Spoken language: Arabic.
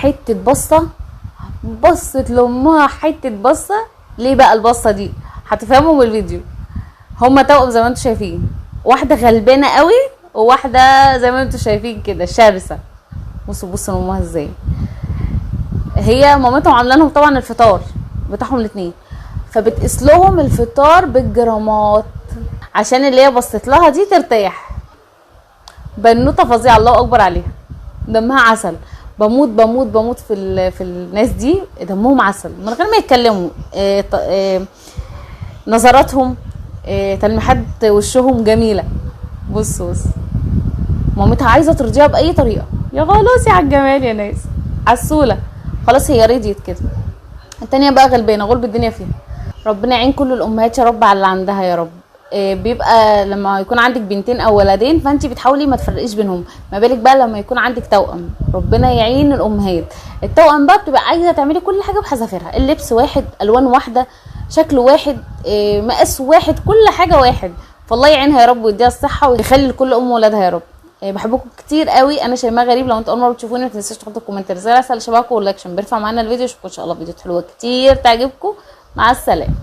حته بصه، بصت لامها حته بصه. ليه بقى البصه دي؟ هتفهموا من الفيديو. هما توأم زي ما انتم شايفين، واحده غلبانه قوي وواحده زي ما انتم شايفين كده شرسه. بصوا لامها ازاي. هي مامتهم عامله لهم طبعا الفطار بتاعهم الاثنين، فبتقيس لهم الفطار بالجرامات عشان اللي هي بصت لها دي ترتاح. بنوته فظيعه، الله اكبر عليها، دمها عسل. بموت بموت بموت في الناس دي، دمهم عسل من غير ما يتكلموا. نظراتهم، تلميحات وشهم جميله. بص مامتها عايزه ترضيها باي طريقه. يا خلاص يا عالجمال يا ناس، عسوله. خلاص هي رضيت كده. التانية بقى غلبانه غلب الدنيا فيها. ربنا يعين كل الامهات يا رب على اللي عندها يا رب. بيبقى لما يكون عندك بنتين او ولدين فانت بتحاولي ما تفرقيش بينهم، ما بالك بقى لما يكون عندك توأم. ربنا يعين الامهات. التوأم بقى بتبقى عايزه تعملي كل حاجه بحذافيرها، اللبس واحد، الوان واحده، شكل واحد، مقاس واحد، كل حاجه واحد. فالله يعينها يا رب ويديها الصحه ويخلي لكل ام ولادها يا رب. بحبكم كتير قوي. انا شيماء غريب. لو انت اول مره بتشوفوني ما تنساش تحطوا كومنت رساله اسال شبابكم واللايك عشان بيرفع معانا الفيديو. اشوفكم ان شاء الله فيديوهات حلوه كتير تعجبكم. مع السلامه.